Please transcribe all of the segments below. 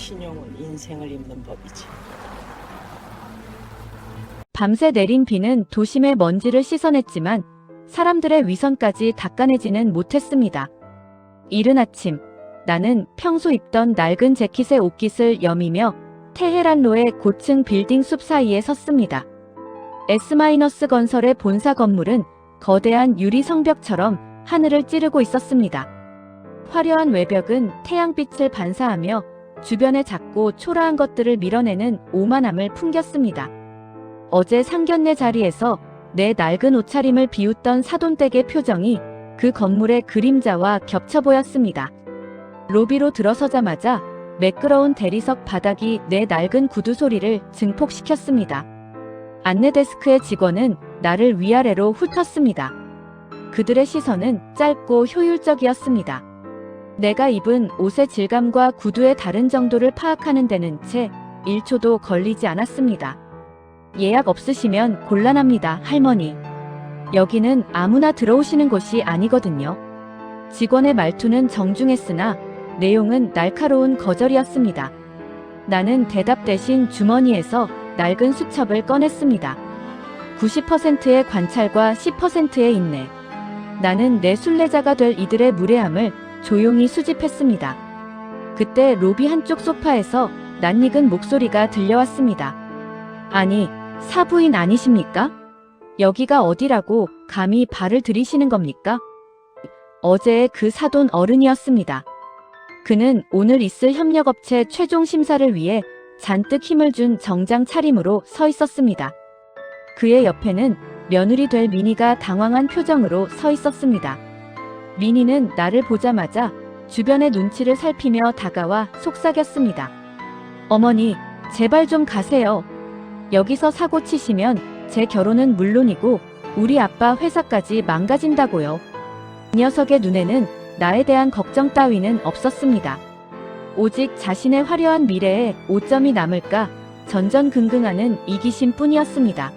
신용은 인생을 입는 법이지. 밤새 내린 비는 도심의 먼지를 씻어냈지만 사람들의 위선까지 닦아내지는 못했습니다. 이른 아침, 나는 평소 입던 낡은 재킷의 옷깃을 여미며 테헤란로의 고층 빌딩 숲 사이에 섰습니다. S-건설의 본사 건물은 거대한 유리 성벽처럼 하늘을 찌르고 있었습니다. 화려한 외벽은 태양빛을 반사하며 주변의 작고 초라한 것들을 밀어내는 오만함을 풍겼습니다. 어제 상견례 자리에서 내 낡은 옷차림을 비웃던 사돈댁의 표정이 그 건물의 그림자와 겹쳐 보였습니다. 로비로 들어서자마자 매끄러운 대리석 바닥이 내 낡은 구두 소리를 증폭시켰습니다. 안내데스크의 직원은 나를 위아래로 훑었습니다. 그들의 시선은 짧고 효율적이었습니다. 내가 입은 옷의 질감과 구두의 다른 정도를 파악하는 데는 채 1초도 걸리지 않았습니다. 예약 없으시면 곤란합니다, 할머니. 여기는 아무나 들어오시는 곳이 아니거든요. 직원의 말투는 정중했으나 내용은 날카로운 거절이었습니다. 나는 대답 대신 주머니에서 낡은 수첩을 꺼냈습니다. 90%의 관찰과 10%의 인내. 나는 내 순례자가 될 이들의 무례함을 조용히 수집했습니다. 그때 로비 한쪽 소파에서 낯익은 목소리가 들려왔습니다. 아니, 사부인 아니십니까? 여기가 어디라고 감히 발을 들이시는 겁니까? 어제의 그 사돈 어른이었습니다. 그는 오늘 있을 협력업체 최종 심사를 위해 잔뜩 힘을 준 정장 차림으로 서 있었습니다. 그의 옆에는 며느리 될 미니가 당황한 표정으로 서 있었습니다. 미니는 나를 보자마자 주변의 눈치를 살피며 다가와 속삭였습니다. 어머니, 제발 좀 가세요. 여기서 사고 치시면 제 결혼은 물론이고 우리 아빠 회사까지 망가진다고요. 이 녀석의 눈에는 나에 대한 걱정 따위는 없었습니다. 오직 자신의 화려한 미래에 오점이 남을까 전전긍긍하는 이기심 뿐이었습니다.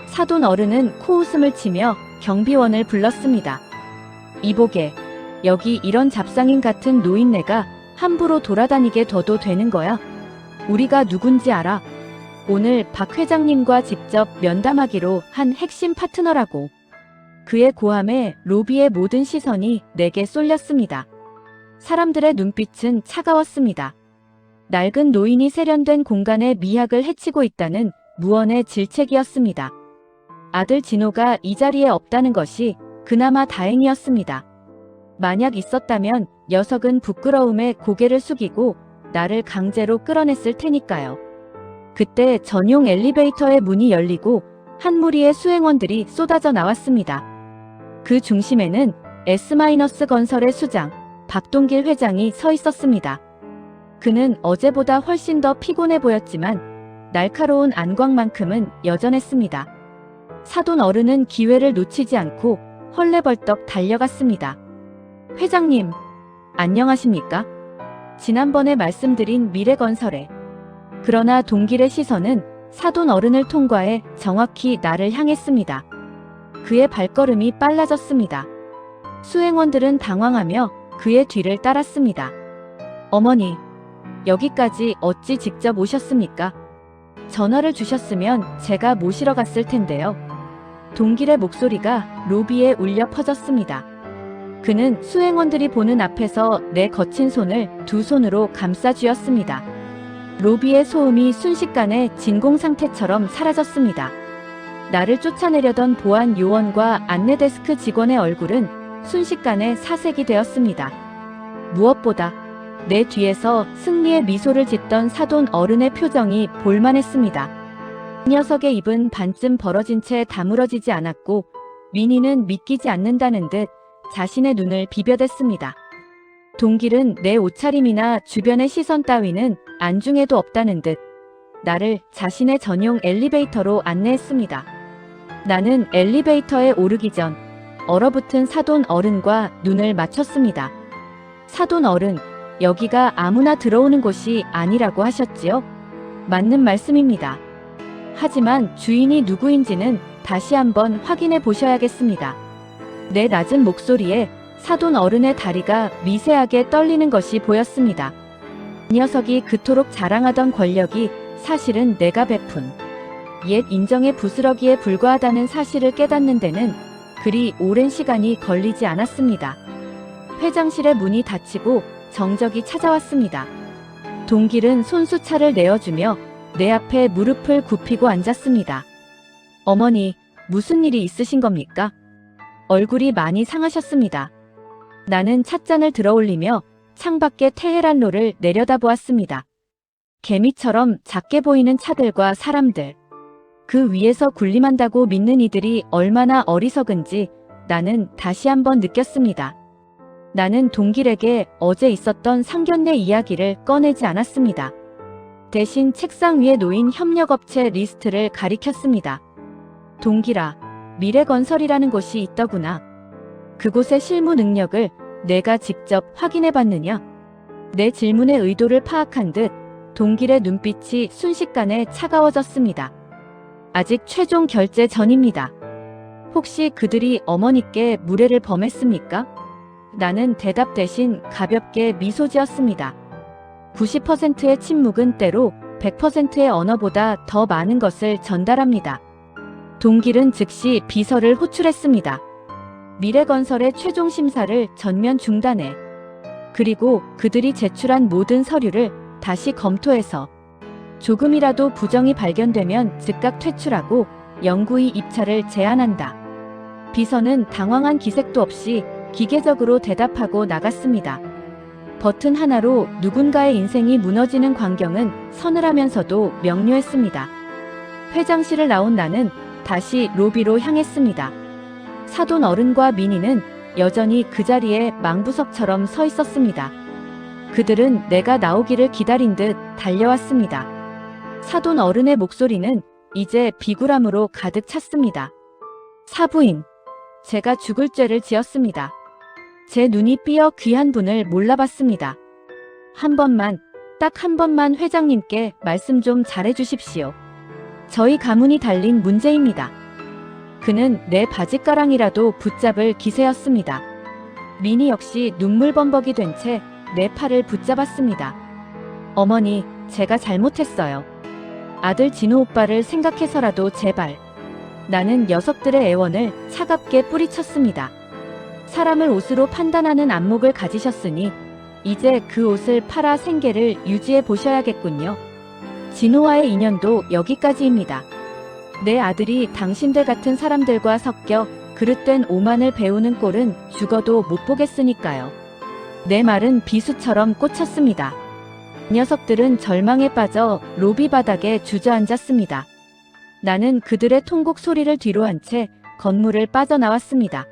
사돈 어른은 코웃음을 치며 경비원을 불렀습니다. 이보게, 여기 이런 잡상인 같은 노인네가 함부로 돌아다니게 둬도 되는 거야? 우리가 누군지 알아? 오늘 박 회장님과 직접 면담하기로 한 핵심 파트너라고. 그의 고함에 로비의 모든 시선이 내게 쏠렸습니다. 사람들의 눈빛은 차가웠습니다. 낡은 노인이 세련된 공간의 미학을 해치고 있다는 무언의 질책이었습니다. 아들 진호가 이 자리에 없다는 것이 그나마 다행이었습니다. 만약 있었다면 녀석은 부끄러움에 고개를 숙이고 나를 강제로 끌어냈을 테니까요. 그때 전용 엘리베이터의 문이 열리고 한 무리의 수행원들이 쏟아져 나왔습니다. 그 중심에는 S-건설의 수장, 박동길 회장이 서 있었습니다. 그는 어제보다 훨씬 더 피곤해 보였지만 날카로운 안광만큼은 여전했습니다. 사돈 어른은 기회를 놓치지 않고 헐레벌떡 달려갔습니다. 회장님, 안녕하십니까? 지난번에 말씀드린 미래건설에. 그러나 동길의 시선은 사돈 어른을 통과해 정확히 나를 향했습니다. 그의 발걸음이 빨라졌습니다. 수행원들은 당황하며 그의 뒤를 따랐습니다. 어머니, 여기까지 어찌 직접 오셨습니까? 전화를 주셨으면 제가 모시러 갔을 텐데요. 동길의 목소리가 로비에 울려 퍼졌습니다. 그는 수행원들이 보는 앞에서 내 거친 손을 두 손으로 감싸 쥐었습니다. 로비의 소음이 순식간에 진공 상태처럼 사라졌습니다. 나를 쫓아내려던 보안 요원과 안내데스크 직원의 얼굴은 순식간에 사색이 되었습니다. 무엇보다 내 뒤에서 승리의 미소를 짓던 사돈 어른의 표정이 볼만했습니다. 이 녀석의 입은 반쯤 벌어진 채 다물어지지 않았고 미니는 믿기지 않는다는 듯 자신의 눈을 비벼댔습니다. 동길은 내 옷차림이나 주변의 시선 따위는 안중에도 없다는 듯 나를 자신의 전용 엘리베이터로 안내했습니다. 나는 엘리베이터에 오르기 전 얼어붙은 사돈 어른과 눈을 맞췄습니다. 사돈 어른, 여기가 아무나 들어오는 곳이 아니라고 하셨지요? 맞는 말씀입니다. 하지만 주인이 누구인지는 다시 한번 확인해 보셔야겠습니다. 내 낮은 목소리에 사돈 어른의 다리가 미세하게 떨리는 것이 보였습니다. 녀석이 그토록 자랑하던 권력이 사실은 내가 베푼 옛 인정의 부스러기에 불과하다는 사실을 깨닫는 데는 그리 오랜 시간이 걸리지 않았습니다. 회장실의 문이 닫히고 정적이 찾아왔습니다. 동길은 손수차를 내어주며 내 앞에 무릎을 굽히고 앉았습니다. 어머니, 무슨 일이 있으신 겁니까? 얼굴이 많이 상하셨습니다. 나는 찻잔을 들어올리며 창밖의 테헤란로를 내려다보았습니다. 개미처럼 작게 보이는 차들과 사람들. 그 위에서 군림한다고 믿는 이들이 얼마나 어리석은지 나는 다시 한번 느꼈습니다. 나는 동길에게 어제 있었던 상견례 이야기를 꺼내지 않았습니다. 대신 책상 위에 놓인 협력업체 리스트를 가리켰습니다. 동길아, 미래건설이라는 곳이 있더구나. 그곳의 실무 능력을 내가 직접 확인해봤느냐? 내 질문의 의도를 파악한 듯 동길의 눈빛이 순식간에 차가워졌습니다. 아직 최종 결제 전입니다. 혹시 그들이 어머니께 무례를 범했습니까? 나는 대답 대신 가볍게 미소 지었습니다. 90%의 침묵은 때로 100%의 언어보다 더 많은 것을 전달합니다. 동길은 즉시 비서를 호출했습니다. 미래건설의 최종 심사를 전면 중단해. 그리고 그들이 제출한 모든 서류를 다시 검토해서 조금이라도 부정이 발견되면 즉각 퇴출하고 영구히 입찰을 제한한다. 비서는 당황한 기색도 없이 기계적으로 대답하고 나갔습니다. 버튼 하나로 누군가의 인생이 무너지는 광경은 서늘하면서도 명료했습니다. 회장실을 나온 나는 다시 로비로 향했습니다. 사돈 어른과 민희는 여전히 그 자리에 망부석처럼 서 있었습니다. 그들은 내가 나오기를 기다린 듯 달려왔습니다. 사돈 어른의 목소리는 이제 비굴함으로 가득 찼습니다. 사부인, 제가 죽을 죄를 지었습니다. 제 눈이 삐어 귀한 분을 몰라봤습니다. 한 번만, 딱 한 번만 회장님께 말씀 좀 잘해주십시오. 저희 가문이 달린 문제입니다. 그는 내 바짓가랑이라도 붙잡을 기세였습니다. 민희 역시 눈물범벅이 된 채 내 팔을 붙잡았습니다. 어머니, 제가 잘못했어요. 아들 진호 오빠를 생각해서라도 제발. 나는 녀석들의 애원을 차갑게 뿌리쳤습니다. 사람을 옷으로 판단하는 안목을 가지셨으니 이제 그 옷을 팔아 생계를 유지해 보셔야겠군요. 진호와의 인연도 여기까지입니다. 내 아들이 당신들 같은 사람들과 섞여 그릇된 오만을 배우는 꼴은 죽어도 못 보겠으니까요. 내 말은 비수처럼 꽂혔습니다. 녀석들은 절망에 빠져 로비 바닥에 주저앉았습니다. 나는 그들의 통곡 소리를 뒤로 한 채 건물을 빠져나왔습니다.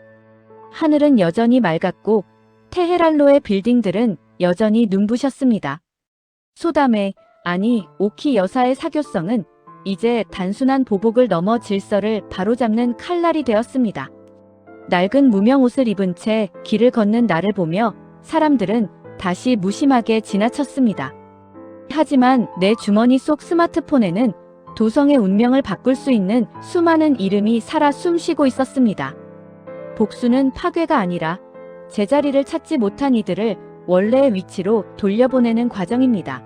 하늘은 여전히 맑았고 테헤란로의 빌딩들은 여전히 눈부셨습니다. 소담의, 아니 오키 여사의 사교성은 이제 단순한 보복을 넘어 질서를 바로잡는 칼날이 되었습니다. 낡은 무명 옷을 입은 채 길을 걷는 나를 보며 사람들은 다시 무심하게 지나쳤습니다. 하지만 내 주머니 속 스마트폰에는 도성의 운명을 바꿀 수 있는 수많은 이름이 살아 숨쉬고 있었습니다. 복수는 파괴가 아니라 제자리를 찾지 못한 이들을 원래의 위치로 돌려보내는 과정입니다.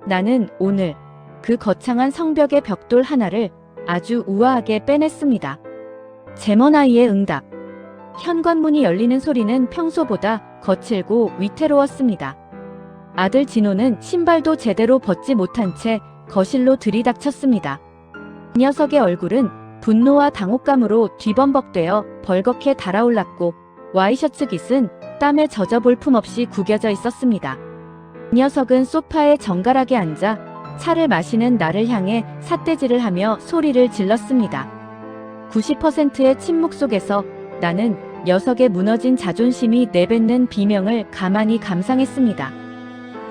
나는 오늘 그 거창한 성벽의 벽돌 하나를 아주 우아하게 빼냈습니다. 제머나이의 응답. 현관문이 열리는 소리는 평소보다 거칠고 위태로웠습니다. 아들 진호는 신발도 제대로 벗지 못한 채 거실로 들이닥쳤습니다. 녀석의 얼굴은 분노와 당혹감으로 뒤범벅되어 벌겋게 달아올랐고 와이셔츠 깃은 땀에 젖어 볼품없이 구겨져 있었습니다. 녀석은 소파에 정갈하게 앉아 차를 마시는 나를 향해 삿대질을 하며 소리를 질렀습니다. 90%의 침묵 속에서 나는 녀석의 무너진 자존심이 내뱉는 비명을 가만히 감상했습니다.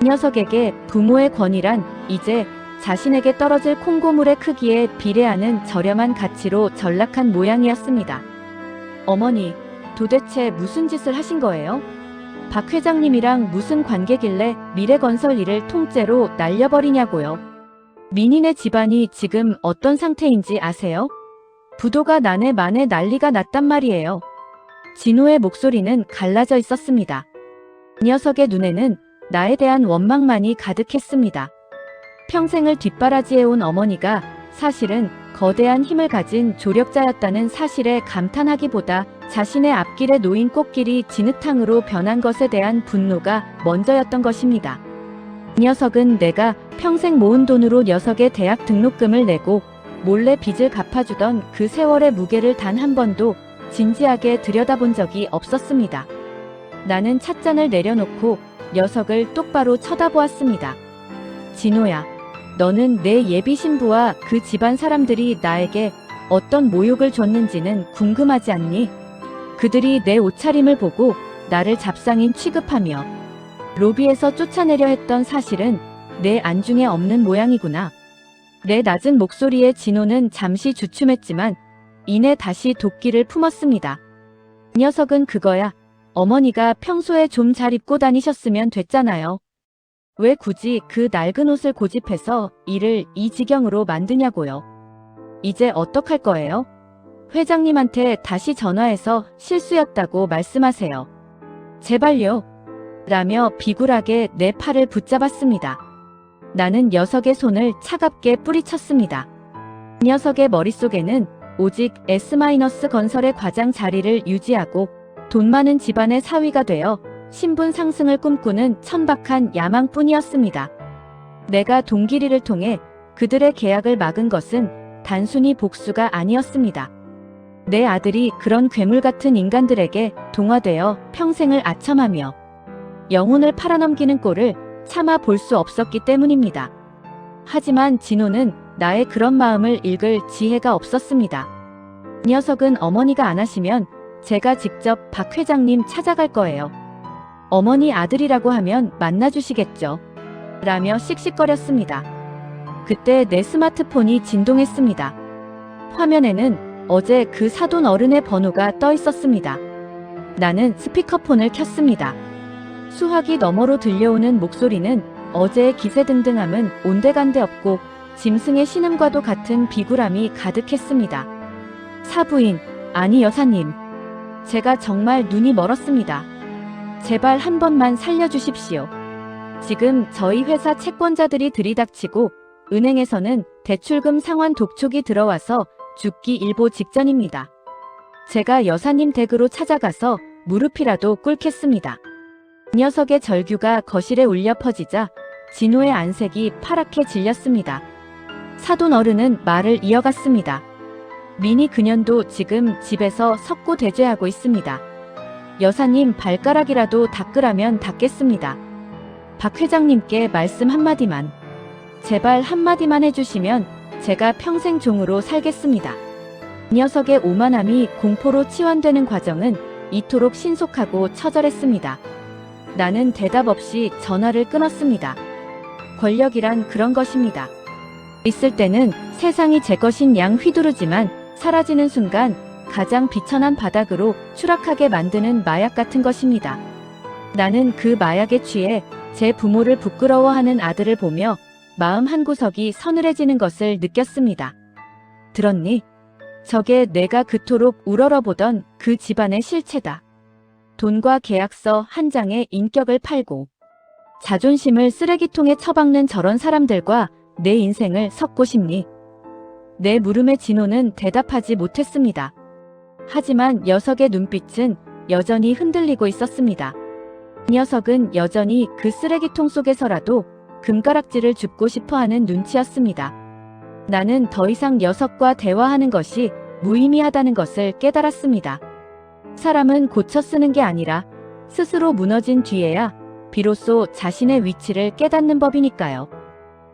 녀석에게 부모의 권위란 이제 자신에게 떨어질 콩고물의 크기에 비례하는 저렴한 가치로 전락한 모양이었습니다. 어머니, 도대체 무슨 짓을 하신 거예요? 박 회장님이랑 무슨 관계길래 미래건설 일을 통째로 날려버리냐고요. 민희네 집안이 지금 어떤 상태인지 아세요? 부도가 난에 만에 난리가 났단 말이에요. 진호의 목소리는 갈라져 있었습니다. 녀석의 눈에는 나에 대한 원망만이 가득했습니다. 평생을 뒷바라지해온 어머니가 사실은 거대한 힘을 가진 조력자였다는 사실에 감탄하기보다 자신의 앞길에 놓인 꽃길이 진흙탕으로 변한 것에 대한 분노가 먼저였던 것입니다. 이 녀석은 내가 평생 모은 돈으로 녀석의 대학 등록금을 내고 몰래 빚을 갚아주던 그 세월의 무게를 단 한 번도 진지하게 들여다본 적이 없었습니다. 나는 찻잔을 내려놓고 녀석을 똑바로 쳐다보았습니다. 진호야, 너는 내 예비 신부와 그 집안 사람들이 나에게 어떤 모욕을 줬는지는 궁금하지 않니? 그들이 내 옷차림을 보고 나를 잡상인 취급하며 로비에서 쫓아내려 했던 사실은 내 안중에 없는 모양이구나. 내 낮은 목소리에 진호는 잠시 주춤했지만 이내 다시 도끼를 품었습니다. 이 녀석은 그거야. 어머니가 평소에 좀 잘 입고 다니셨으면 됐잖아요. 왜 굳이 그 낡은 옷을 고집해서 일을 이 지경으로 만드냐고요. 이제 어떡할 거예요? 회장님한테 다시 전화해서 실수였다고 말씀하세요. 제발요. 라며 비굴하게 내 팔을 붙잡았습니다. 나는 녀석의 손을 차갑게 뿌리쳤습니다. 이 녀석의 머릿속에는 오직 S-건설의 과장 자리를 유지하고 돈 많은 집안의 사위가 되어 신분 상승을 꿈꾸는 천박한 야망뿐이었습니다. 내가 동기리를 통해 그들의 계약을 막은 것은 단순히 복수가 아니었습니다. 내 아들이 그런 괴물 같은 인간들에게 동화되어 평생을 아첨하며 영혼을 팔아넘기는 꼴을 차마 볼 수 없었기 때문입니다. 하지만 진호는 나의 그런 마음을 읽을 지혜가 없었습니다. 이 녀석은 어머니가 안 하시면 제가 직접 박 회장님 찾아갈 거예요. 어머니 아들이라고 하면 만나주시겠죠. 라며 씩씩거렸습니다. 그때 내 스마트폰이 진동했습니다. 화면에는 어제 그 사돈 어른의 번호가 떠 있었습니다. 나는 스피커폰을 켰습니다. 수화기 너머로 들려오는 목소리는 어제의 기세등등함은 온데간데 없고 짐승의 신음과도 같은 비굴함이 가득했습니다. 사부인, 아니 여사님. 제가 정말 눈이 멀었습니다. 제발 한 번만 살려주십시오. 지금 저희 회사 채권자들이 들이닥치고 은행에서는 대출금 상환 독촉이 들어와서 죽기 일보 직전입니다. 제가 여사님 댁으로 찾아가서 무릎이라도 꿇겠습니다. 이 녀석의 절규가 거실에 울려 퍼지자 진호의 안색이 파랗게 질렸습니다. 사돈 어른은 말을 이어갔습니다. 미니 그년도 지금 집에서 석고대죄하고 있습니다. 여사님 발가락이라도 닦으라면 닦겠습니다. 박 회장님께 말씀 한마디만. 제발 한마디만 해주시면 제가 평생 종으로 살겠습니다. 이 녀석의 오만함이 공포로 치환되는 과정은 이토록 신속하고 처절했습니다. 나는 대답 없이 전화를 끊었습니다. 권력이란 그런 것입니다. 있을 때는 세상이 제 것인 양 휘두르지만 사라지는 순간 가장 비천한 바닥으로 추락하게 만드는 마약 같은 것입니다. 나는 그 마약에 취해 제 부모를 부끄러워하는 아들을 보며 마음 한구석이 서늘해지는 것을 느꼈습니다. 들었니? 저게 내가 그토록 우러러보던 그 집안의 실체다. 돈과 계약서 한 장에 인격을 팔고 자존심을 쓰레기통에 처박는 저런 사람들과 내 인생을 섞고 싶니? 내 물음에 진호는 대답하지 못했습니다. 하지만 녀석의 눈빛은 여전히 흔들리고 있었습니다. 이 녀석은 여전히 그 쓰레기통 속에서라도 금가락지를 줍고 싶어하는 눈치였습니다. 나는 더 이상 녀석과 대화하는 것이 무의미하다는 것을 깨달았습니다. 사람은 고쳐 쓰는 게 아니라 스스로 무너진 뒤에야 비로소 자신의 위치를 깨닫는 법이니까요.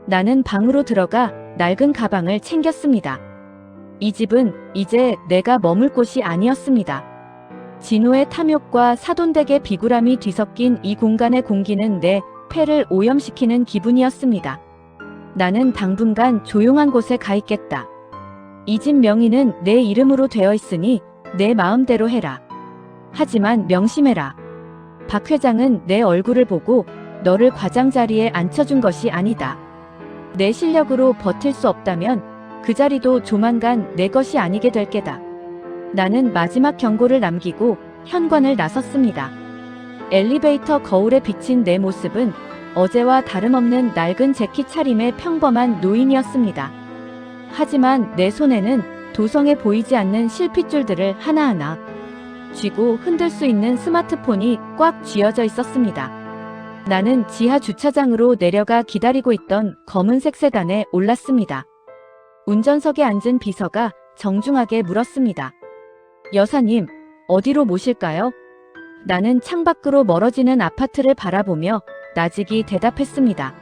나는 방으로 들어가 낡은 가방을 챙겼습니다. 이 집은 이제 내가 머물 곳이 아니었습니다. 진호의 탐욕과 사돈댁의 비굴함이 뒤섞인 이 공간의 공기는 내 폐를 오염시키는 기분이었습니다. 나는 당분간 조용한 곳에 가 있겠다. 이 집 명의는 내 이름으로 되어 있으니 내 마음대로 해라. 하지만 명심해라. 박 회장은 내 얼굴을 보고 너를 과장 자리에 앉혀준 것이 아니다. 내 실력으로 버틸 수 없다면 그 자리도 조만간 내 것이 아니게 될 게다. 나는 마지막 경고를 남기고 현관을 나섰습니다. 엘리베이터 거울에 비친 내 모습은 어제와 다름없는 낡은 재킷 차림의 평범한 노인이었습니다. 하지만 내 손에는 도성에 보이지 않는 실핏줄들을 하나하나 쥐고 흔들 수 있는 스마트폰이 꽉 쥐어져 있었습니다. 나는 지하 주차장으로 내려가 기다리고 있던 검은색 세단에 올랐습니다. 운전석에 앉은 비서가 정중하게 물었습니다. 여사님, 어디로 모실까요? 나는 창밖으로 멀어지는 아파트를 바라보며 나직이 대답했습니다.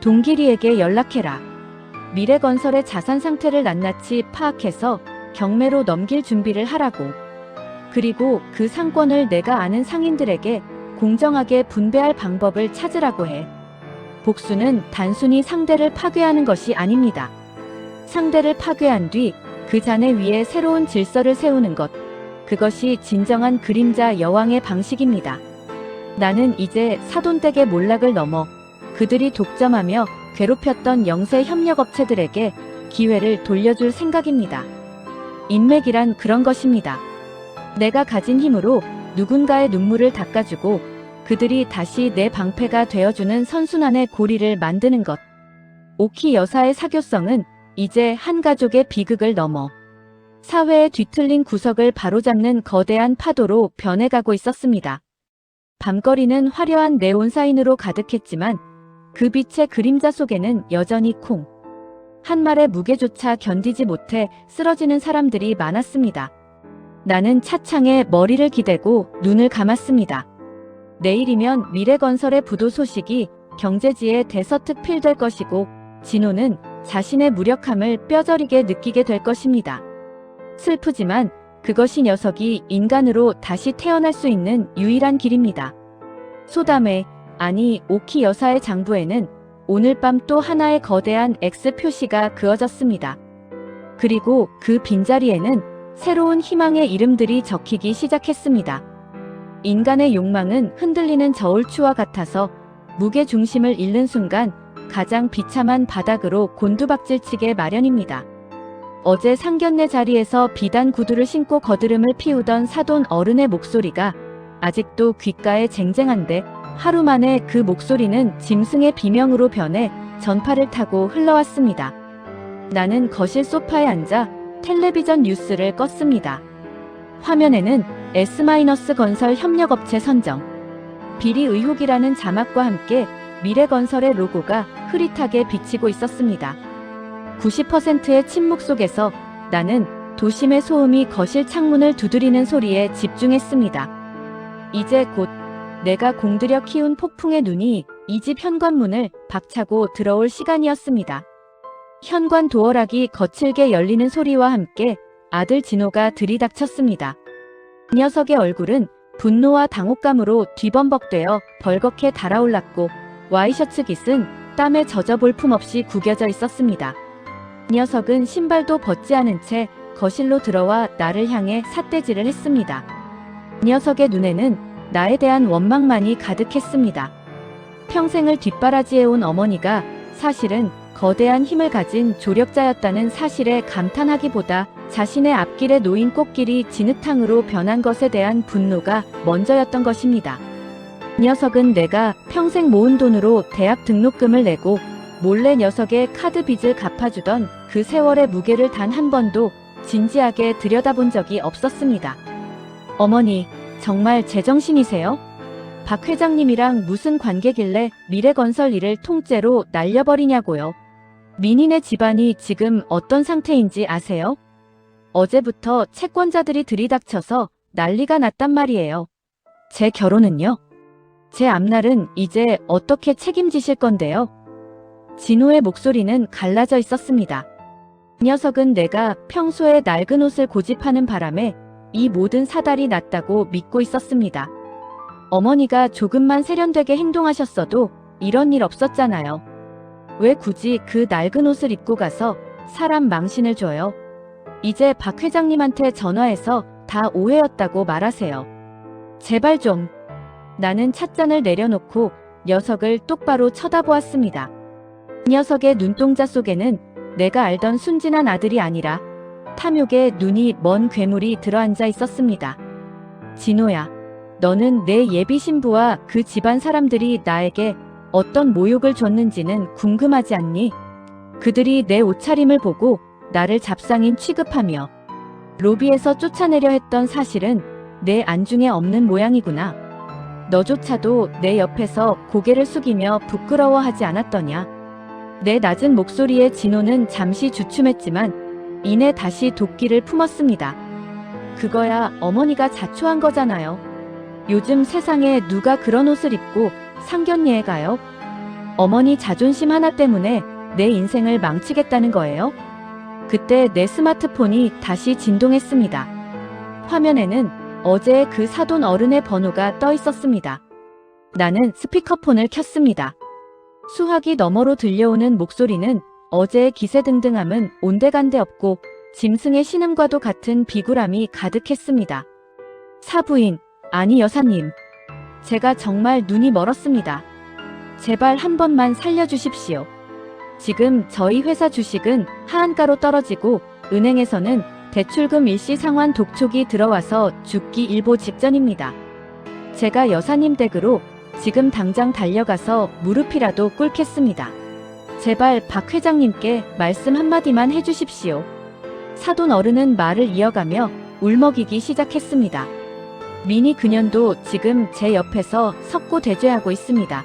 동기리에게 연락해라. 미래건설의 자산 상태를 낱낱이 파악해서 경매로 넘길 준비를 하라고. 그리고 그 상권을 내가 아는 상인들에게 공정하게 분배할 방법을 찾으라고 해. 복수는 단순히 상대를 파괴하는 것이 아닙니다. 상대를 파괴한 뒤 그 잔해 위에 새로운 질서를 세우는 것. 그것이 진정한 그림자 여왕의 방식입니다. 나는 이제 사돈댁의 몰락을 넘어 그들이 독점하며 괴롭혔던 영세 협력업체들에게 기회를 돌려줄 생각입니다. 인맥이란 그런 것입니다. 내가 가진 힘으로 누군가의 눈물을 닦아주고 그들이 다시 내 방패가 되어주는 선순환의 고리를 만드는 것. 오키 여사의 사교성은 이제 한 가족의 비극을 넘어 사회의 뒤틀린 구석을 바로잡는 거대한 파도로 변해가고 있었습니다. 밤거리는 화려한 네온 사인으로 가득했지만 그 빛의 그림자 속에는 여전히 한 말의 무게조차 견디지 못해 쓰러지는 사람들이 많았습니다. 나는 차창에 머리를 기대고 눈을 감았습니다. 내일이면 미래건설의 부도 소식이 경제지에 대서특필될 것이고 진호는 자신의 무력함을 뼈저리게 느끼게 될 것입니다. 슬프지만 그것이 녀석이 인간으로 다시 태어날 수 있는 유일한 길입니다. 소담에, 아니 오키 여사의 장부에는 오늘 밤 또 하나의 거대한 X 표시가 그어졌습니다. 그리고 그 빈자리에는 새로운 희망의 이름들이 적히기 시작했습니다. 인간의 욕망은 흔들리는 저울추와 같아서 무게중심을 잃는 순간 가장 비참한 바닥으로 곤두박질치게 마련입니다. 어제 상견례 자리에서 비단 구두를 신고 거드름을 피우던 사돈 어른의 목소리가 아직도 귓가에 쟁쟁한데 하루 만에 그 목소리는 짐승의 비명으로 변해 전파를 타고 흘러왔습니다. 나는 거실 소파에 앉아 텔레비전 뉴스를 껐습니다. 화면에는 S-건설 협력업체 선정, 비리 의혹이라는 자막과 함께 미래건설의 로고가 흐릿하게 비치고 있었습니다. 90%의 침묵 속에서 나는 도심의 소음이 거실 창문을 두드리는 소리에 집중했습니다. 이제 곧 내가 공들여 키운 폭풍의 눈이 이 집 현관문을 박차고 들어올 시간이었습니다. 현관 도어락이 거칠게 열리는 소리와 함께 아들 진호가 들이닥쳤습니다. 녀석의 얼굴은 분노와 당혹감으로 뒤범벅되어 벌겋게 달아올랐고 와이셔츠 깃은 땀에 젖어 볼품없이 구겨져 있었습니다. 녀석은 신발도 벗지 않은 채 거실로 들어와 나를 향해 삿대질을 했습니다. 녀석의 눈에는 나에 대한 원망만이 가득했습니다. 평생을 뒷바라지해온 어머니가 사실은 거대한 힘을 가진 조력자였다는 사실에 감탄하기보다 자신의 앞길에 놓인 꽃길이 진흙탕으로 변한 것에 대한 분노가 먼저였던 것입니다. 녀석은 내가 평생 모은 돈으로 대학 등록금을 내고 몰래 녀석의 카드 빚을 갚아주던 그 세월의 무게를 단 한 번도 진지하게 들여다본 적이 없었습니다. 어머니, 정말 제정신이세요? 박 회장님이랑 무슨 관계길래 미래건설 일을 통째로 날려버리냐고요. 민인의 집안이 지금 어떤 상태인지 아세요? 어제부터 채권자들이 들이닥쳐서 난리가 났단 말이에요. 제 결혼은요? 제 앞날은 이제 어떻게 책임지실 건데요? 진호의 목소리는 갈라져 있었습니다. 녀석은 내가 평소에 낡은 옷을 고집하는 바람에 이 모든 사달이 났다고 믿고 있었습니다. 어머니가 조금만 세련되게 행동하셨어도 이런 일 없었잖아요. 왜 굳이 그 낡은 옷을 입고 가서 사람 망신을 줘요? 이제 박 회장님한테 전화해서 다 오해였다고 말하세요. 제발 좀. 나는 찻잔을 내려놓고 녀석을 똑바로 쳐다보았습니다. 녀석의 눈동자 속에는 내가 알던 순진한 아들이 아니라 탐욕에 눈이 먼 괴물이 들어앉아 있었습니다. 진호야, 너는 내 예비 신부와 그 집안 사람들이 나에게 어떤 모욕을 줬는지는 궁금하지 않니? 그들이 내 옷차림을 보고 나를 잡상인 취급하며 로비에서 쫓아내려 했던 사실은 내 안중에 없는 모양이구나. 너조차도 내 옆에서 고개를 숙이며 부끄러워하지 않았더냐. 내 낮은 목소리에 진호는 잠시 주춤했지만 이내 다시 도끼를 품었습니다. 그거야 어머니가 자초한 거잖아요. 요즘 세상에 누가 그런 옷을 입고 상견례에 가요? 어머니 자존심 하나 때문에 내 인생을 망치겠다는 거예요? 그때 내 스마트폰이 다시 진동했습니다. 화면에는 어제 그 사돈 어른의 번호가 떠 있었습니다. 나는 스피커폰을 켰습니다. 수화기 너머로 들려오는 목소리는 어제의 기세등등함은 온데간데 없고 짐승의 신음과도 같은 비굴함이 가득했습니다. 사부인, 아니 여사님. 제가 정말 눈이 멀었습니다. 제발 한 번만 살려주십시오. 지금 저희 회사 주식은 하한가로 떨어지고 은행에서는 대출금 일시 상환 독촉이 들어와서 죽기 일보 직전입니다. 제가 여사님 댁으로 지금 당장 달려가서 무릎이라도 꿇겠습니다. 제발 박 회장님께 말씀 한마디만 해주십시오. 사돈 어른은 말을 이어가며 울먹이기 시작했습니다. 미니 그년도 지금 제 옆에서 석고대죄하고 있습니다.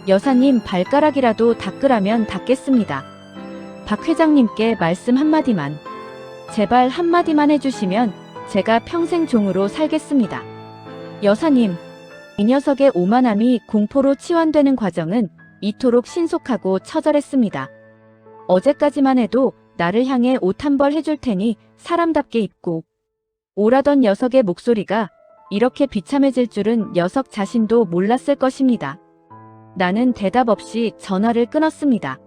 여사님 발가락이라도 닦으라면 닦겠습니다. 박 회장님께 말씀 한마디만. 제발 한마디만 해주시면 제가 평생 종으로 살겠습니다. 여사님, 이 녀석의 오만함이 공포로 치환되는 과정은 이토록 신속하고 처절했습니다. 어제까지만 해도 나를 향해 옷 한 벌 해줄 테니 사람답게 입고 오라던 녀석의 목소리가 이렇게 비참해질 줄은 녀석 자신도 몰랐을 것입니다. 나는 대답 없이 전화를 끊었습니다.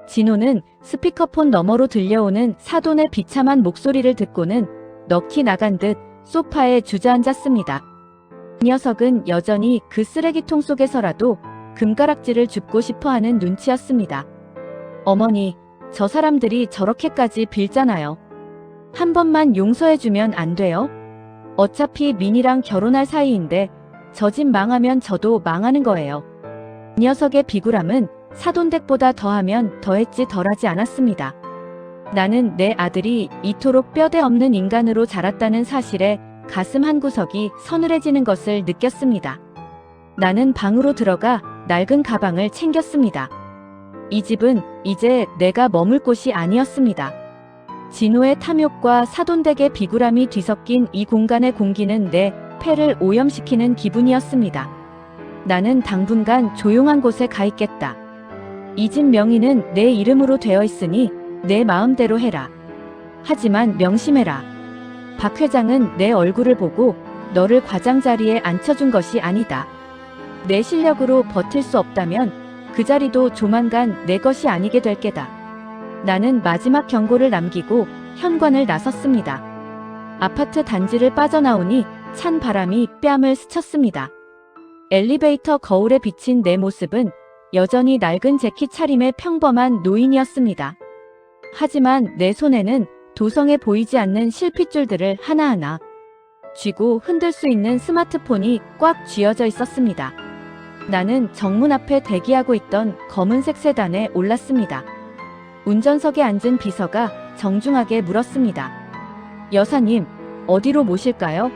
진호는 스피커폰 너머로 들려오는 사돈의 비참한 목소리를 듣고는 넋이 나간 듯 소파에 주저앉았습니다. 그 녀석은 여전히 그 쓰레기통 속에서라도 금가락지를 줍고 싶어하는 눈치였습니다. 어머니, 저 사람들이 저렇게까지 빌잖아요. 한 번만 용서해주면 안 돼요? 어차피 민이랑 결혼할 사이인데 저 집 망하면 저도 망하는 거예요. 이 녀석의 비굴함은 사돈댁보다 더하면 더했지 덜하지 않았습니다. 나는 내 아들이 이토록 뼈대 없는 인간으로 자랐다는 사실에 가슴 한구석이 서늘해지는 것을 느꼈습니다. 나는 방으로 들어가 낡은 가방을 챙겼습니다. 이 집은 이제 내가 머물 곳이 아니었습니다. 진호의 탐욕과 사돈댁의 비굴함이 뒤섞인 이 공간의 공기는 내 폐를 오염시키는 기분이었습니다. 나는 당분간 조용한 곳에 가 있겠다. 이 집 명의는 내 이름으로 되어 있으니 내 마음대로 해라. 하지만 명심해라. 박 회장은 내 얼굴을 보고 너를 과장 자리에 앉혀준 것이 아니다. 내 실력으로 버틸 수 없다면 그 자리도 조만간 내 것이 아니게 될 게다. 나는 마지막 경고를 남기고 현관을 나섰습니다. 아파트 단지를 빠져나오니 찬 바람이 뺨을 스쳤습니다. 엘리베이터 거울에 비친 내 모습은 여전히 낡은 재킷 차림의 평범한 노인이었습니다. 하지만 내 손에는 도성에 보이지 않는 실핏줄들을 하나하나 쥐고 흔들 수 있는 스마트폰이 꽉 쥐어져 있었습니다. 나는 정문 앞에 대기하고 있던 검은색 세단에 올랐습니다. 운전석에 앉은 비서가 정중하게 물었습니다. 여사님, 어디로 모실까요?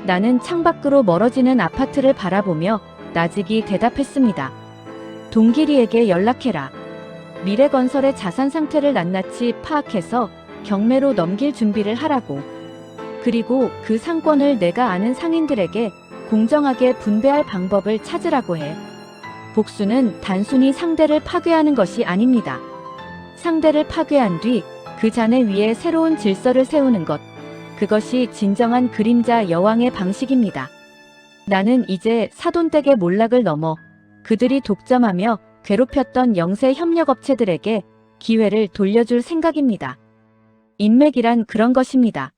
나는 창밖으로 멀어지는 아파트를 바라보며 나직이 대답했습니다. 동기리에게 연락해라. 미래건설의 자산 상태를 낱낱이 파악해서 경매로 넘길 준비를 하라고. 그리고 그 상권을 내가 아는 상인들에게 공정하게 분배할 방법을 찾으라고 해. 복수는 단순히 상대를 파괴하는 것이 아닙니다. 상대를 파괴한 뒤 그 잔해 위에 새로운 질서를 세우는 것. 그것이 진정한 그림자 여왕의 방식입니다. 나는 이제 사돈댁의 몰락을 넘어 그들이 독점하며 괴롭혔던 영세 협력업체들에게 기회를 돌려줄 생각입니다. 인맥이란 그런 것입니다.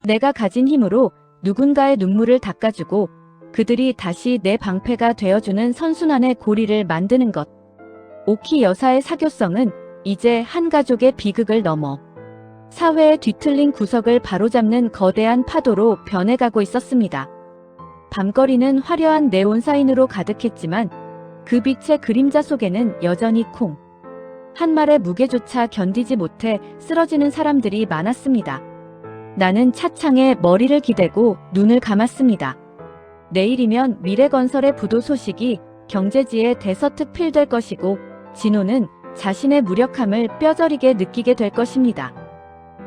내가 가진 힘으로 누군가의 눈물을 닦아주고 그들이 다시 내 방패가 되어주는 선순환의 고리를 만드는 것. 오키 여사의 사교성은 이제 한 가족의 비극을 넘어 사회의 뒤틀린 구석을 바로잡는 거대한 파도로 변해가고 있었습니다. 밤거리는 화려한 네온 사인으로 가득했지만 그 빛의 그림자 속에는 여전히 한 말의 무게조차 견디지 못해 쓰러지는 사람들이 많았습니다. 나는 차창에 머리를 기대고 눈을 감았습니다. 내일이면 미래건설의 부도 소식이 경제지에 대서특필될 것이고 진호는 자신의 무력함을 뼈저리게 느끼게 될 것입니다.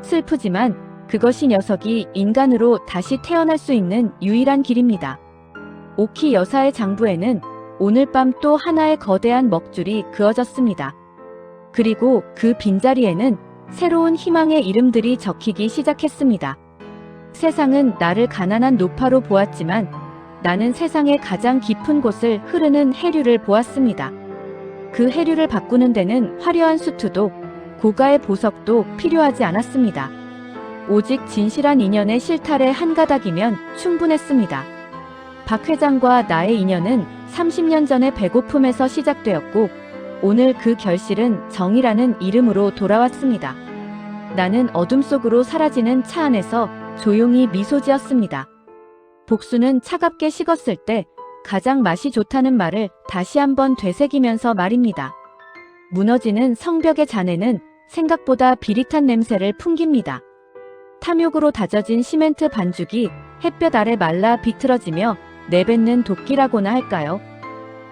슬프지만 그것이 녀석이 인간으로 다시 태어날 수 있는 유일한 길입니다. 오키 여사의 장부에는 오늘 밤 또 하나의 거대한 먹줄이 그어졌습니다. 그리고 그 빈자리에는 새로운 희망의 이름들이 적히기 시작했습니다. 세상은 나를 가난한 노파로 보았지만 나는 세상의 가장 깊은 곳을 흐르는 해류를 보았습니다. 그 해류를 바꾸는 데는 화려한 수트도 고가의 보석도 필요하지 않았습니다. 오직 진실한 인연의 실타래 한 가닥이면 충분했습니다. 박 회장과 나의 인연은 30년 전의 배고픔에서 시작되었고 오늘 그 결실은 정이라는 이름으로 돌아왔습니다. 나는 어둠 속으로 사라지는 차 안에서 조용히 미소 지었습니다. 복수는 차갑게 식었을 때 가장 맛이 좋다는 말을 다시 한번 되새기면서 말입니다. 무너지는 성벽의 잔해는 생각보다 비릿한 냄새를 풍깁니다. 탐욕으로 다져진 시멘트 반죽이 햇볕 아래 말라 비틀어지며 내뱉는 도끼라고나 할까요?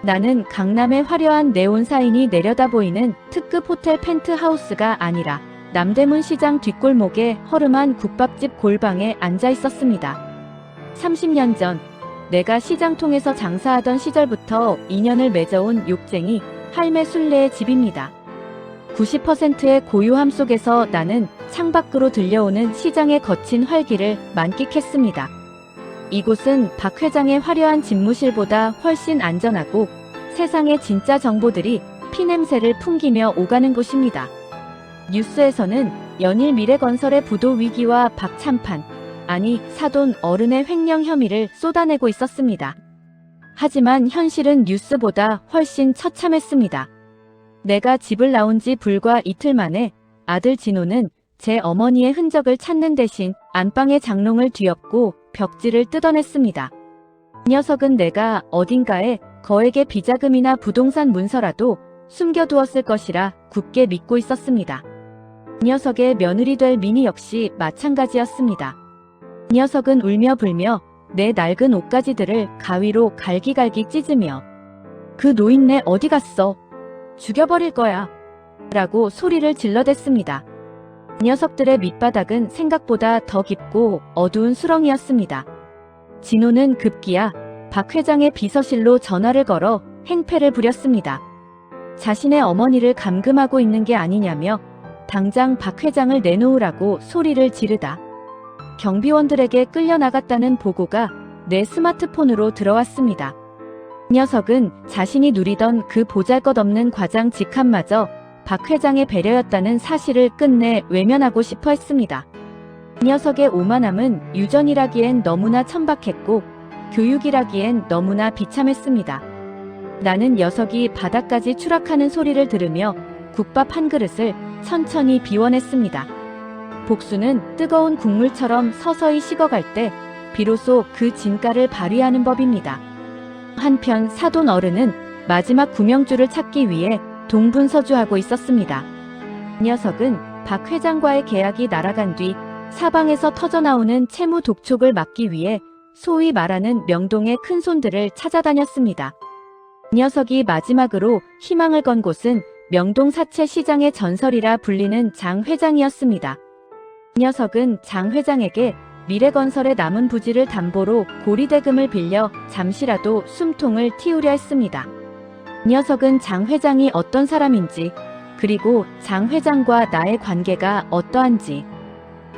나는 강남의 화려한 네온 사인이 내려다 보이는 특급 호텔 펜트하우스가 아니라 남대문 시장 뒷골목의 허름한 국밥집 골방에 앉아 있었습니다. 30년 전 내가 시장통에서 장사하던 시절부터 인연을 맺어온 욕쟁이 할매 순례의 집입니다. 90%의 고요함 속에서 나는 창밖으로 들려오는 시장의 거친 활기를 만끽했습니다. 이곳은 박 회장의 화려한 집무실보다 훨씬 안전하고 세상의 진짜 정보들이 피냄새를 풍기며 오가는 곳입니다. 뉴스에서는 연일 미래건설의 부도 위기와 박찬판, 아니 사돈 어른의 횡령 혐의를 쏟아내고 있었습니다. 하지만 현실은 뉴스보다 훨씬 처참했습니다. 내가 집을 나온 지 불과 이틀 만에 아들 진호는 제 어머니의 흔적을 찾는 대신 안방의 장롱을 뒤엎고 벽지를 뜯어냈습니다. 이 녀석은 내가 어딘가에 거액의 비자금이나 부동산 문서라도 숨겨두었을 것이라 굳게 믿고 있었습니다. 이 녀석의 며느리 될 미니 역시 마찬가지였습니다. 이 녀석은 울며 불며 내 낡은 옷가지들을 가위로 갈기갈기 찢으며 그 노인네 어디 갔어? 죽여버릴 거야. 라고 소리를 질러댔습니다. 이 녀석들의 밑바닥은 생각보다 더 깊고 어두운 수렁이었습니다. 진호는 급기야 박 회장의 비서실로 전화를 걸어 행패를 부렸습니다. 자신의 어머니를 감금하고 있는 게 아니냐며 당장 박 회장을 내놓으라고 소리를 지르다 경비원들에게 끌려나갔다는 보고가 내 스마트폰으로 들어왔습니다. 이 녀석은 자신이 누리던 그 보잘것없는 과장 직함마저 박 회장의 배려였다는 사실을 끝내 외면하고 싶어 했습니다. 이 녀석의 오만함은 유전이라기엔 너무나 천박했고 교육이라기엔 너무나 비참했습니다. 나는 녀석이 바닥까지 추락하는 소리를 들으며 국밥 한 그릇을 천천히 비워냈습니다. 복수는 뜨거운 국물처럼 서서히 식어갈 때 비로소 그 진가를 발휘하는 법입니다. 한편 사돈 어른은 마지막 구명줄을 찾기 위해 동분서주하고 있었습니다. 이 녀석은 박 회장과의 계약이 날아간 뒤 사방에서 터져나오는 채무 독촉을 막기 위해 소위 말하는 명동의 큰손들을 찾아다녔습니다. 이 녀석이 마지막으로 희망을 건 곳은 명동 사채 시장의 전설이라 불리는 장 회장이었습니다. 이 녀석은 장 회장에게 미래건설의 남은 부지를 담보로 고리대금을 빌려 잠시라도 숨통을 틔우려 했습니다. 이 녀석은 장 회장이 어떤 사람인지, 그리고 장 회장과 나의 관계가 어떠한지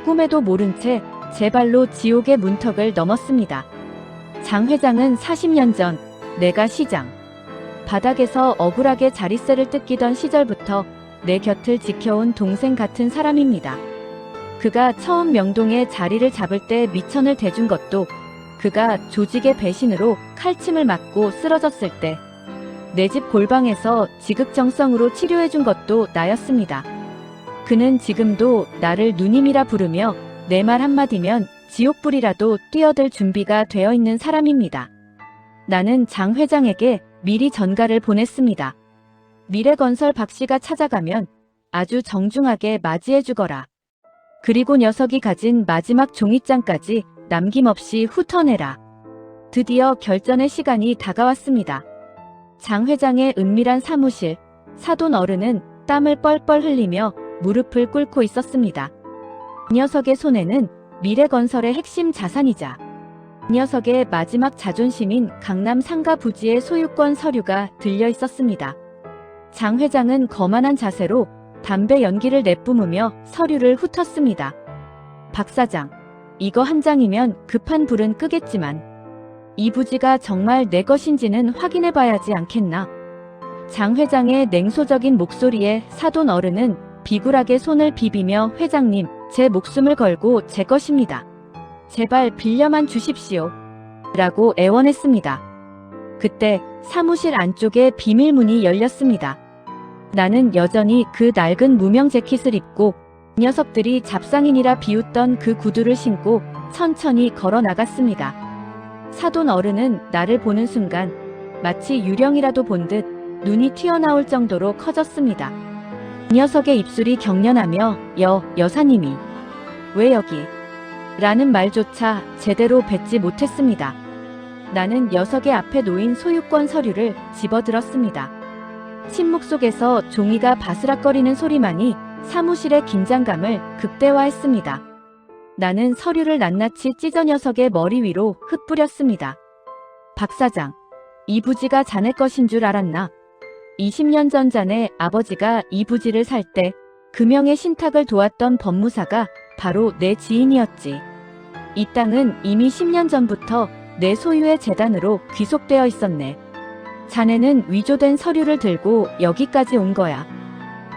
꿈에도 모른 채 제 발로 지옥의 문턱을 넘었습니다. 장 회장은 40년 전 내가 시장 바닥에서 억울하게 자릿세를 뜯기던 시절부터 내 곁을 지켜온 동생 같은 사람입니다. 그가 처음 명동에 자리를 잡을 때 미천을 대준 것도, 그가 조직의 배신으로 칼침을 맞고 쓰러졌을 때 내 집 골방에서 지극정성으로 치료해준 것도 나였습니다. 그는 지금도 나를 누님이라 부르며 내 말 한마디면 지옥불이라도 뛰어들 준비가 되어 있는 사람입니다. 나는 장 회장에게 미리 전가를 보냈습니다. 미래건설 박 씨가 찾아가면 아주 정중하게 맞이해 주거라. 그리고 녀석이 가진 마지막 종이장까지 남김없이 훑어내라. 드디어 결전의 시간이 다가왔습니다. 장 회장의 은밀한 사무실, 사돈 어른은 땀을 뻘뻘 흘리며 무릎을 꿇고 있었습니다. 이 녀석의 손에는 미래건설의 핵심 자산이자 이 녀석의 마지막 자존심인 강남 상가 부지의 소유권 서류가 들려 있었습니다. 장 회장은 거만한 자세로 담배 연기를 내뿜으며 서류를 훑었습니다. 박 사장, 이거 한 장이면 급한 불은 끄겠지만 이 부지가 정말 내 것인지는 확인해 봐야지 않겠나. 장 회장의 냉소적인 목소리에 사돈 어른은 비굴하게 손을 비비며 회장님, 제 목숨을 걸고 제 것입니다. 제발 빌려만 주십시오. 라고 애원했습니다. 그때 사무실 안쪽에 비밀문이 열렸습니다. 나는 여전히 그 낡은 무명 재킷을 입고 녀석들이 잡상인이라 비웃던 그 구두를 신고 천천히 걸어 나갔습니다. 사돈 어른은 나를 보는 순간 마치 유령이라도 본 듯 눈이 튀어나올 정도로 커졌습니다. 이 녀석의 입술이 경련하며 여사님이 왜 여기? 라는 말조차 제대로 뱉지 못했습니다. 나는 녀석의 앞에 놓인 소유권 서류를 집어들었습니다. 침묵 속에서 종이가 바스락거리는 소리만이 사무실의 긴장감을 극대화했습니다. 나는 서류를 낱낱이 찢어 녀석의 머리 위로 흩뿌렸습니다. 박 사장, 이 부지가 자네 것인 줄 알았나? 20년 전 자네 아버지가 이 부지를 살 때 금형의 신탁을 도왔던 법무사가 바로 내 지인이었지. 이 땅은 이미 10년 전부터 내 소유의 재단으로 귀속되어 있었네. 자네는 위조된 서류를 들고 여기까지 온 거야.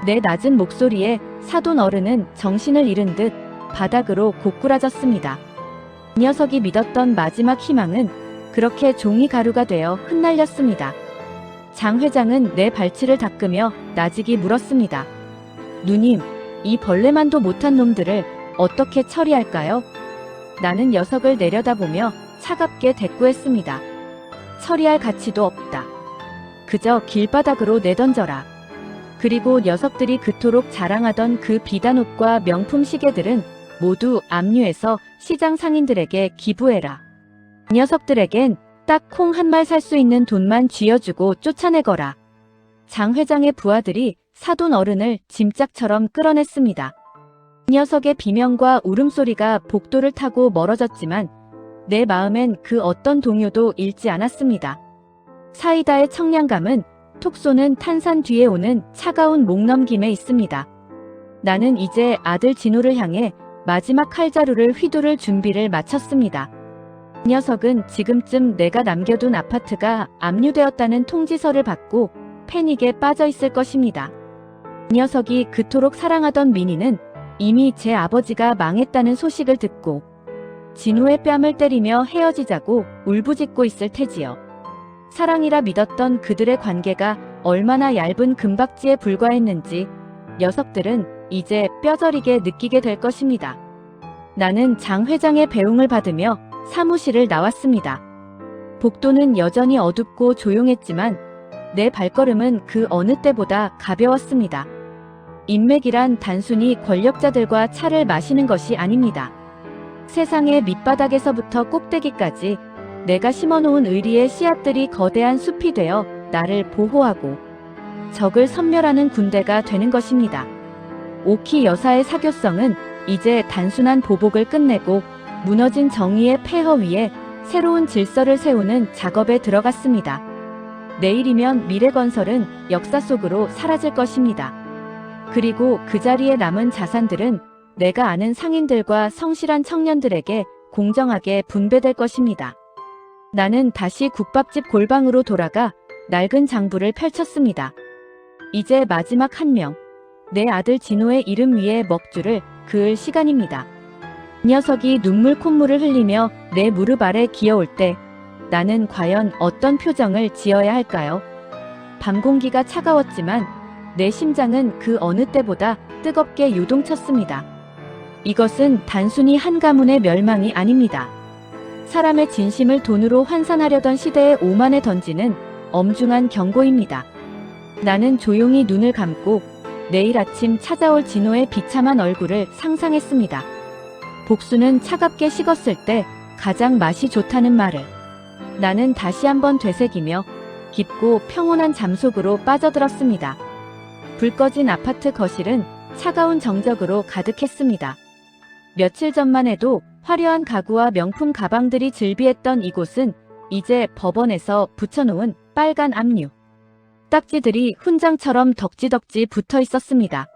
내 낮은 목소리에 사돈 어른은 정신을 잃은 듯 바닥으로 고꾸라졌습니다. 이 녀석이 믿었던 마지막 희망은 그렇게 종이 가루가 되어 흩날렸습니다. 장 회장은 내 발치를 닦으며 나직이 물었습니다. 누님, 이 벌레만도 못한 놈들을 어떻게 처리할까요? 나는 녀석을 내려다보며 차갑게 대꾸했습니다. 처리할 가치도 없다. 그저 길바닥으로 내던져라. 그리고 녀석들이 그토록 자랑하던 그 비단옷과 명품 시계들은 모두 압류해서 시장 상인들에게 기부해라. 녀석들에겐 딱 콩 한 말 살 수 있는 돈만 쥐어주고 쫓아내거라. 장 회장의 부하들이 사돈 어른을 짐짝처럼 끌어냈습니다. 녀석의 비명과 울음소리가 복도를 타고 멀어졌지만 내 마음엔 그 어떤 동요도 잃지 않았습니다. 사이다의 청량감은 톡 쏘는 탄산 뒤에 오는 차가운 목넘김에 있습니다. 나는 이제 아들 진우를 향해 마지막 칼자루를 휘두를 준비를 마쳤습니다. 이 녀석은 지금쯤 내가 남겨둔 아파트가 압류되었다는 통지서를 받고 패닉에 빠져 있을 것입니다. 이 녀석이 그토록 사랑하던 민희는 이미 제 아버지가 망했다는 소식을 듣고 진우의 뺨을 때리며 헤어지자고 울부짖고 있을 테지요. 사랑이라 믿었던 그들의 관계가 얼마나 얇은 금박지에 불과했는지 녀석들은 이제 뼈저리게 느끼게 될 것입니다. 나는 장 회장의 배웅을 받으며 사무실을 나왔습니다. 복도는 여전히 어둡고 조용했지만 내 발걸음은 그 어느 때보다 가벼웠습니다. 인맥이란 단순히 권력자들과 차를 마시는 것이 아닙니다. 세상의 밑바닥에서부터 꼭대기까지 내가 심어놓은 의리의 씨앗들이 거대한 숲이 되어 나를 보호하고 적을 섬멸하는 군대가 되는 것입니다. 오키 여사의 사교성은 이제 단순한 보복을 끝내고 무너진 정의의 폐허 위에 새로운 질서를 세우는 작업에 들어갔습니다. 내일이면 미래건설은 역사 속으로 사라질 것입니다. 그리고 그 자리에 남은 자산들은 내가 아는 상인들과 성실한 청년들에게 공정하게 분배될 것입니다. 나는 다시 국밥집 골방으로 돌아가 낡은 장부를 펼쳤습니다. 이제 마지막 한 명, 내 아들 진호의 이름 위에 먹줄을 그을 시간입니다. 이 녀석이 눈물 콧물을 흘리며 내 무릎 아래 기어올 때 나는 과연 어떤 표정을 지어야 할까요? 밤 공기가 차가웠지만 내 심장은 그 어느 때보다 뜨겁게 요동쳤습니다. 이것은 단순히 한 가문의 멸망이 아닙니다. 사람의 진심을 돈으로 환산하려던 시대의 오만에 던지는 엄중한 경고입니다. 나는 조용히 눈을 감고 내일 아침 찾아올 진호의 비참한 얼굴을 상상했습니다. 복수는 차갑게 식었을 때 가장 맛이 좋다는 말을. 나는 다시 한번 되새기며 깊고 평온한 잠속으로 빠져들었습니다. 불 꺼진 아파트 거실은 차가운 정적으로 가득했습니다. 며칠 전만 해도 화려한 가구와 명품 가방들이 즐비했던 이곳은 이제 법원에서 붙여놓은 빨간 압류 딱지들이 훈장처럼 덕지덕지 붙어 있었습니다.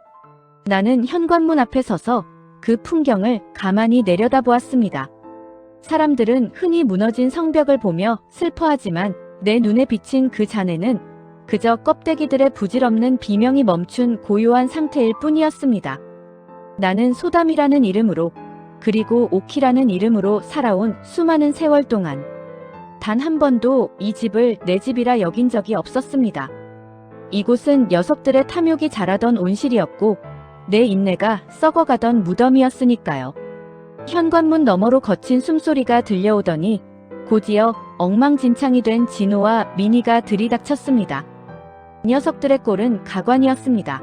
나는 현관문 앞에 서서 그 풍경을 가만히 내려다보았습니다. 사람들은 흔히 무너진 성벽을 보며 슬퍼하지만 내 눈에 비친 그 잔해는 그저 껍데기들의 부질없는 비명이 멈춘 고요한 상태일 뿐이었습니다. 나는 소담이라는 이름으로 그리고 오키라는 이름으로 살아온 수많은 세월 동안 단 한 번도 이 집을 내 집이라 여긴 적이 없었습니다. 이곳은 녀석들의 탐욕이 자라던 온실이었고 내 인내가 썩어가던 무덤이었으니까요. 현관문 너머로 거친 숨소리가 들려오더니 곧이어 엉망진창이 된 진호와 미니가 들이닥쳤습니다. 녀석들의 꼴은 가관이었습니다.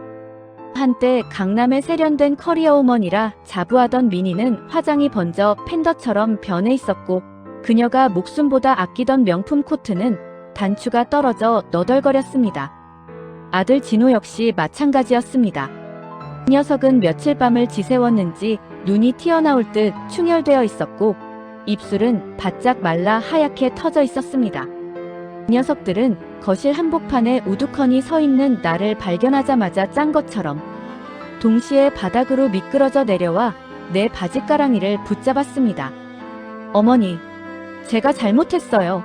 한때 강남에 세련된 커리어우먼이라 자부하던 미니는 화장이 번져 팬더처럼 변해 있었고 그녀가 목숨보다 아끼던 명품 코트는 단추가 떨어져 너덜거렸습니다. 아들 진호 역시 마찬가지였습니다. 그 녀석은 며칠 밤을 지새웠는지 눈이 튀어나올 듯 충혈되어 있었고 입술은 바짝 말라 하얗게 터져 있었습니다. 그 녀석들은 거실 한복판에 우두커니 서 있는 나를 발견하자마자 짠 것처럼 동시에 바닥으로 미끄러져 내려와 내 바지가랑이를 붙잡았습니다. 어머니, 제가 잘못했어요.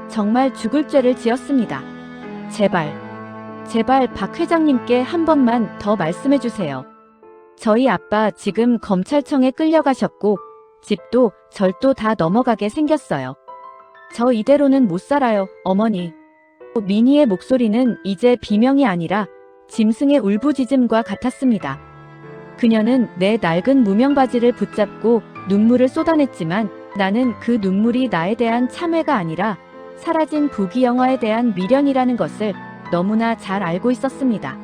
정말 죽을 죄를 지었습니다. 제발 박 회장님께 한 번만 더 말씀해주세요. 저희 아빠 지금 검찰청에 끌려가셨고 집도 절도 다 넘어가게 생겼어요. 저 이대로는 못 살아요, 어머니. 미니의 목소리는 이제 비명이 아니라 짐승의 울부짖음과 같았습니다. 그녀는 내 낡은 무명바지를 붙잡고 눈물을 쏟아냈지만 나는 그 눈물이 나에 대한 참회가 아니라 사라진 부귀영화에 대한 미련이라는 것을 너무나 잘 알고 있었습니다.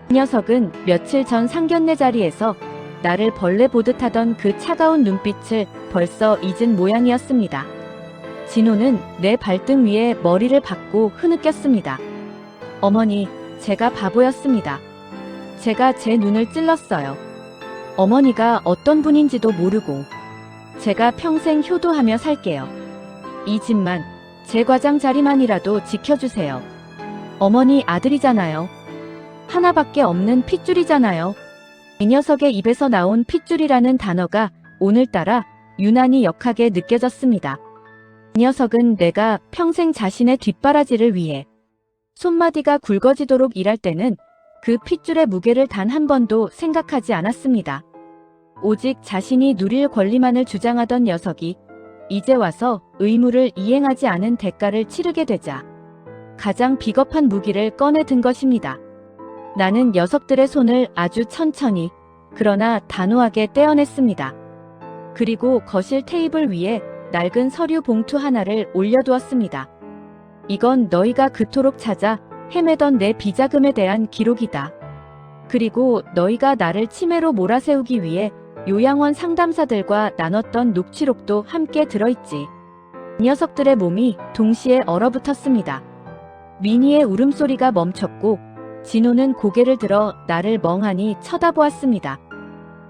그 녀석은 며칠 전 상견례 자리에서 나를 벌레 보듯 하던 그 차가운 눈빛을 벌써 잊은 모양이었습니다. 진호는 내 발등 위에 머리를 박고 흐느꼈습니다. 어머니, 제가 바보였습니다. 제가 제 눈을 찔렀어요. 어머니가 어떤 분인지도 모르고 제가 평생 효도하며 살게요. 이 집만, 제 과장 자리만이라도 지켜주세요. 어머니 아들이잖아요. 하나밖에 없는 핏줄이잖아요. 이 녀석의 입에서 나온 핏줄이라는 단어가 오늘따라 유난히 역하게 느껴졌습니다. 이 녀석은 내가 평생 자신의 뒷바라지를 위해 손마디가 굵어지도록 일할 때는 그 핏줄의 무게를 단 한 번도 생각하지 않았습니다. 오직 자신이 누릴 권리만을 주장하던 녀석이 이제 와서 의무를 이행하지 않은 대가를 치르게 되자 가장 비겁한 무기를 꺼내 든 것입니다. 나는 녀석들의 손을 아주 천천히 그러나 단호하게 떼어냈습니다. 그리고 거실 테이블 위에 낡은 서류 봉투 하나를 올려두었습니다. 이건 너희가 그토록 찾아 헤매던 내 비자금에 대한 기록이다. 그리고 너희가 나를 치매로 몰아세우기 위해 요양원 상담사들과 나눴던 녹취록도 함께 들어있지. 녀석들의 몸이 동시에 얼어붙었습니다. 미니의 울음소리가 멈췄고 진호는 고개를 들어 나를 멍하니 쳐다보았습니다.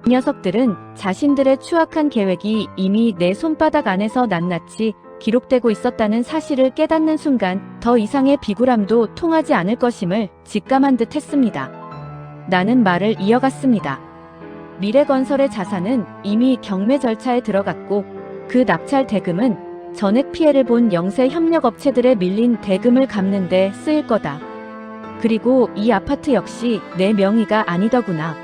녀석들은 자신들의 추악한 계획이 이미 내 손바닥 안에서 낱낱이 기록되고 있었다는 사실을 깨닫는 순간 더 이상의 비굴함도 통하지 않을 것임을 직감한 듯 했습니다. 나는 말을 이어갔습니다. 미래건설의 자산은 이미 경매 절차에 들어갔고 그 낙찰 대금은 전액 피해를 본 영세 협력업체들에 밀린 대금을 갚는 데 쓰일 거다. 그리고 이 아파트 역시 내 명의가 아니더구나.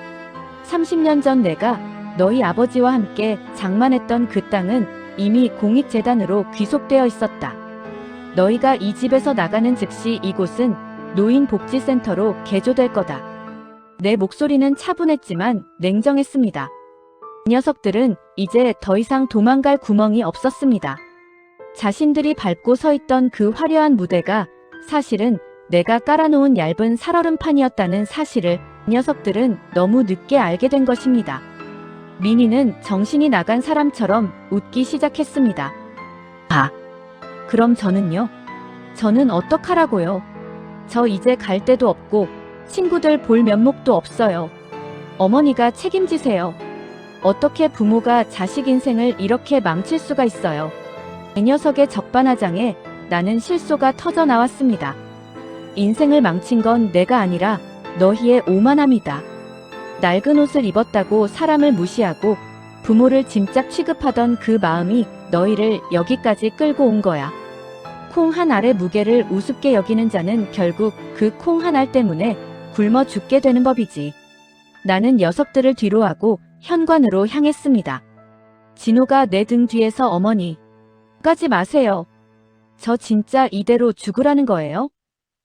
30년 전 내가 너희 아버지와 함께 장만했던 그 땅은 이미 공익재단으로 귀속되어 있었다. 너희가 이 집에서 나가는 즉시 이곳은 노인복지센터로 개조될 거다. 내 목소리는 차분했지만 냉정했습니다. 녀석들은 이제 더 이상 도망갈 구멍이 없었습니다. 자신들이 밟고 서 있던 그 화려한 무대가 사실은 내가 깔아놓은 얇은 살얼음판이었다는 사실을 녀석들은 너무 늦게 알게 된 것입니다. 미니는 정신이 나간 사람처럼 웃기 시작했습니다. 아, 그럼 저는요? 저는 어떡하라고요? 저 이제 갈 데도 없고 친구들 볼 면목도 없어요. 어머니가 책임지세요. 어떻게 부모가 자식 인생을 이렇게 망칠 수가 있어요? 이 녀석의 적반하장에 나는 실소가 터져 나왔습니다. 인생을 망친 건 내가 아니라 너희의 오만함이다. 낡은 옷을 입었다고 사람을 무시하고 부모를 짐짝 취급하던 그 마음이 너희를 여기까지 끌고 온 거야. 콩 한 알의 무게를 우습게 여기는 자는 결국 그 콩 한 알 때문에 굶어 죽게 되는 법이지. 나는 녀석들을 뒤로하고 현관으로 향했습니다. 진호가 내 등 뒤에서 어머니, 가지 마세요. 저 진짜 이대로 죽으라는 거예요?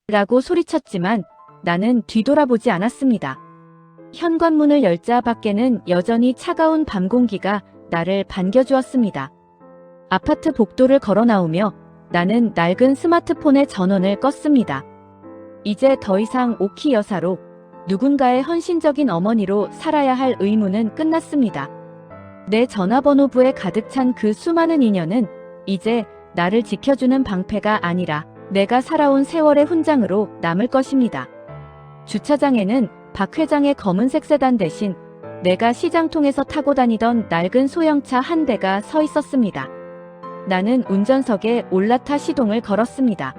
라고 소리쳤지만 나는 뒤돌아보지 않았습니다. 현관문을 열자 밖에는 여전히 차가운 밤 공기가 나를 반겨주었습니다. 아파트 복도를 걸어 나오며 나는 낡은 스마트폰의 전원을 껐습니다. 이제 더 이상 오키 여사로 누군가의 헌신적인 어머니로 살아야 할 의무는 끝났습니다. 내 전화번호부에 가득 찬 그 수많은 인연은 이제 나를 지켜주는 방패가 아니라 내가 살아온 세월의 훈장으로 남을 것입니다. 주차장에는 박 회장의 검은색 세단 대신 내가 시장통에서 타고 다니던 낡은 소형차 한 대가 서 있었습니다. 나는 운전석에 올라타 시동을 걸었습니다.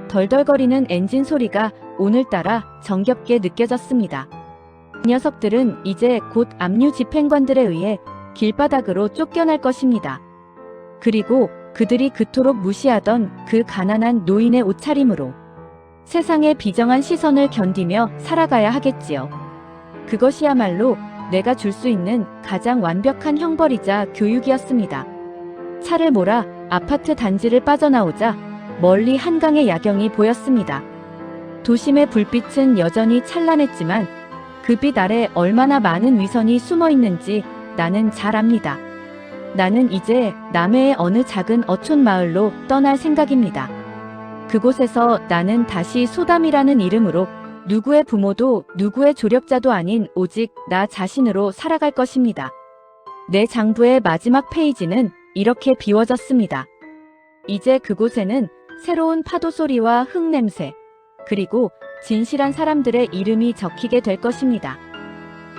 덜덜거리는 엔진 소리가 오늘따라 정겹게 느껴졌습니다. 녀석들은 이제 곧 압류 집행관들에 의해 길바닥으로 쫓겨날 것입니다. 그리고 그들이 그토록 무시하던 그 가난한 노인의 옷차림으로 세상의 비정한 시선을 견디며 살아가야 하겠지요. 그것이야말로 내가 줄 수 있는 가장 완벽한 형벌이자 교육이었습니다. 차를 몰아 아파트 단지를 빠져나오자 멀리 한강의 야경이 보였습니다. 도심의 불빛은 여전히 찬란했지만 그 빛 아래 얼마나 많은 위선이 숨어 있는지 나는 잘 압니다. 나는 이제 남해의 어느 작은 어촌 마을로 떠날 생각입니다. 그곳에서 나는 다시 소담이라는 이름으로 누구의 부모도 누구의 조력자도 아닌 오직 나 자신으로 살아갈 것입니다. 내 장부의 마지막 페이지는 이렇게 비워졌습니다. 이제 그곳에는 새로운 파도 소리와 흙 냄새, 그리고 진실한 사람들의 이름이 적히게 될 것입니다.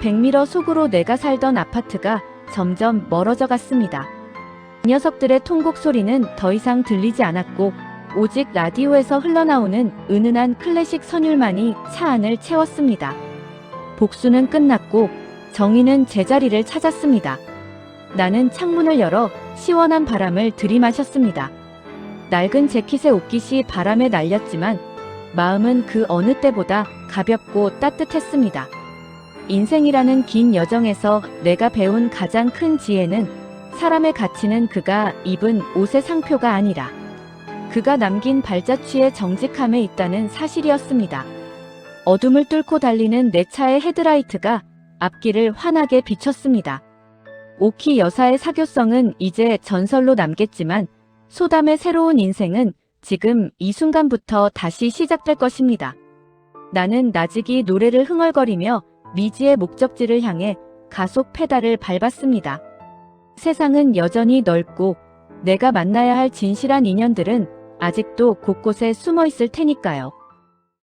백미러 속으로 내가 살던 아파트가 점점 멀어져 갔습니다. 녀석들의 통곡 소리는 더 이상 들리지 않았고 오직 라디오에서 흘러나오는 은은한 클래식 선율만이 차 안을 채웠습니다. 복수는 끝났고 정의는 제자리를 찾았습니다. 나는 창문을 열어 시원한 바람을 들이마셨습니다. 낡은 재킷의 옷깃이 바람에 날렸지만 마음은 그 어느 때보다 가볍고 따뜻했습니다. 인생이라는 긴 여정에서 내가 배운 가장 큰 지혜는 사람의 가치는 그가 입은 옷의 상표가 아니라 그가 남긴 발자취의 정직함에 있다는 사실이었습니다. 어둠을 뚫고 달리는 내 차의 헤드라이트가 앞길을 환하게 비췄습니다. 오키 여사의 사교성은 이제 전설로 남겠지만 소담의 새로운 인생은 지금 이 순간부터 다시 시작될 것입니다. 나는 나직이 노래를 흥얼거리며 미지의 목적지를 향해 가속 페달을 밟았습니다. 세상은 여전히 넓고 내가 만나야 할 진실한 인연들은 아직도 곳곳에 숨어 있을 테니까요.